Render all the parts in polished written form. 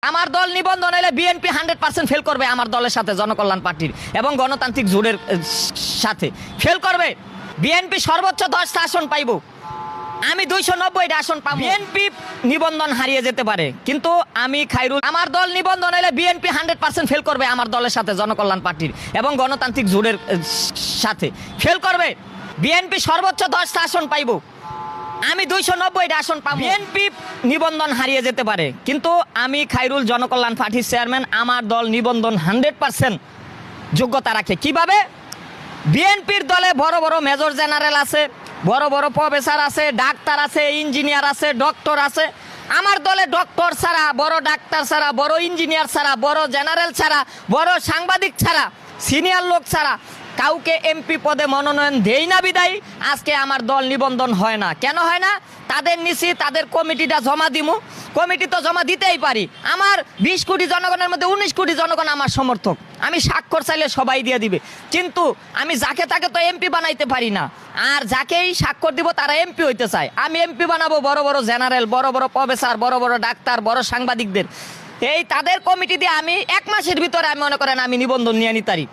আমার দল নিবন্ধন হলে বিএনপি 100% ফেল করবে আমার দলের সাথে, জনকল্যাণ পার্টির এবং গণতান্ত্রিক জোটের সাথে ফেল করবে। বিএনপি সর্বোচ্চ 10টা আসন পাইব, আমি 290টা আসন পাবো। বিএনপি নিবন্ধন হারিয়ে যেতে পারে, কিন্তু আমি খাইরুল, আমার দল নিবন্ধন হলে বিএনপি 100% ফেল করবে আমার দলের সাথে, জনকল্যাণ পার্টির এবং গণতান্ত্রিক জোটের সাথে ফেল করবে। বিএনপি সর্বোচ্চ 10টা আসন পাইব, আমি 290টা আসন পাবো। বিএনপি নিবন্ধন হারিয়ে যেতে পারে, কিন্তু আমি খাইরুল জনকল্যাণ পার্টির চেয়ারম্যান, আমার দল নিবন্ধন 100% যোগ্যতা রাখে। কিভাবে? বিএনপির দলে বড় বড় মেজর জেনারেল আছে, বড় বড় প্রফেসর আছে, ডাক্তার আছে, ইঞ্জিনিয়ার আছে, ডক্টর আছে। আমার দলে ডক্টর ছাড়া, বড় ডাক্তার ছাড়া, বড় ইঞ্জিনিয়ার ছাড়া, বড় জেনারেল ছাড়া, বড় সাংবাদিক ছাড়া, সিনিয়র লোক ছাড়া কাউকে এমপি পদে মনোনয়ন দেই না। বিদায়ী আজকে আমার দল নিবন্ধন হয় না। কেন হয় না? তাদের নিচে তাদের কমিটিটা জমা দিমু, কমিটি তো জমা দিতেই পারি। আমার 20 কোটি জনগণের মধ্যে 19 কোটি জনগণ আমার সমর্থক, আমি স্বাক্ষর চাইলে সবাই দিয়ে দিবে, কিন্তু আমি যাকে তাকে তো এমপি বানাইতে পারি না। আর যাকেই স্বাক্ষর দিব তারা এমপি হইতে চায়। আমি এমপি বানাবো বড় বড় জেনারেল, বড় বড় প্রফেসর, বড় বড় ডাক্তার, বড় সাংবাদিকদের। এই তাদের কমিটি দিয়ে আমি 1 মাসের ভিতরে আমি মনে করেন আমি নিবন্ধন নিয়ে নিতারি।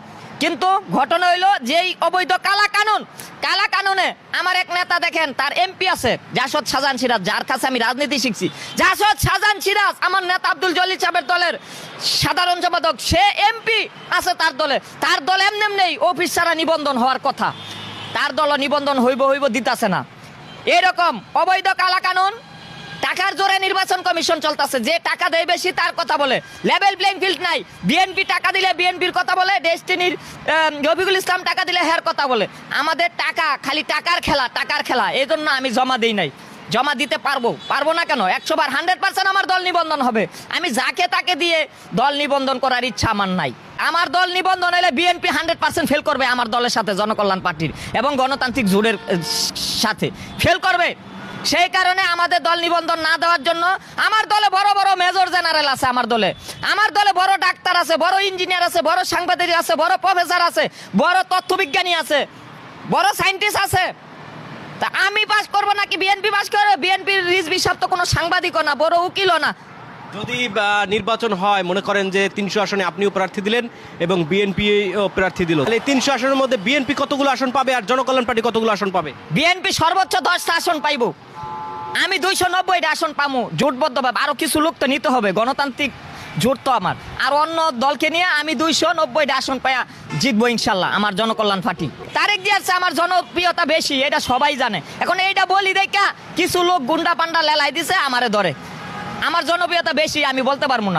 কিন্তু ঘটনা হইলো যেই অবৈধ কালা কানুনে আমার এক নেতা দেখেন, তার এমপি আছে জাসদ শাহজাহান সিরাজ, যার কাছে আমি রাজনীতি শিখছি। জাসদ শাহজাহান সিরাজ আমার নেতা আব্দুল জলিল সাহেবের দলের সাধারণ সম্পাদক, সে এমপি আছে তার দল এমনি অফিস ছাড়া নিবন্ধন হওয়ার কথা, তার দল নিবন্ধন হইব দিতাছে না। এরকম অবৈধ কালা কানুন, টাকার জোরে নির্বাচন কমিশন চলতেছে, যে টাকা দেয় বেশি তার কথা বলে, লেভেল প্লেইং ফিল্ড নাই। বিএনপি টাকা দিলে বিএনপির কথা বলে, ডেস্টিনির রফিকুল ইসলাম টাকা দিলে হের কথা বলে। আমাদের টাকা খালি টাকার খেলা, এই জন্য আমি জমা দিই নাই। জমা দিতে পারবো না কেন? 100 বার 100% আমার দল নিবন্ধন হবে। আমি যাকে তাকে দিয়ে দল নিবন্ধন করার ইচ্ছা আমার নাই। আমার দল নিবন্ধন হলে বিএনপি 100% ফেল করবে আমার দলের সাথে, জনকল্যাণ পার্টির এবং গণতান্ত্রিক জোটের সাথে ফেল করবে। সেই কারণে আমাদের দল নিবন্ধন না দেওয়ার জন্য, আমার দলে বড় বড় মেজর জেনারেল আছে, আমার দলে বড় ডাক্তার আছে, বড় ইঞ্জিনিয়ার আছে, বড় সাংবাদিক আছে, বড় প্রফেসর আছে, বড় তথ্যবিজ্ঞানী আছে, বড় সায়েন্টিস্ট আছে। তা আমি পাস করবো নাকি বিএনপি পাস করবে? বিএনপির রিজভী সাহেব তো কোনো সাংবাদিকও না, বড় উকিলও না। যদি নির্বাচন হয়, মনে করেন যে 300 আসনে আপনিও প্রার্থী দিলেন এবং বিএনপি প্রার্থী দিল, তাহলে 300 আসনের মধ্যে বিএনপি কতগুলো আসন পাবে আর জনকল্যাণ পার্টি কতগুলো আসন পাবে? বিএনপি সর্বোচ্চ 10টা আসন পাইব, আমি 290টা আসন পাবো জোটবদ্ধভাবে। আরো কিছু লোক তো নিতে হবে, গণতান্ত্রিক জোট তো আমার, আর অন্য দলকে নিয়ে আমি 290টা আসন পাইয়া জিতবো ইনশাল্লাহ আমার জনকল্যাণ পার্টি। তারেক জিয়ার চেয়ে আমার জনপ্রিয়তা বেশি, এটা সবাই জানে। এখন এইটা বলি দেখা কিছু লোক গুন্ডা পান্ডা লেলাই দিছে আমারে ধরে, আমার জনপ্রিয়তা বেশি, আমি বলতে পারবো না।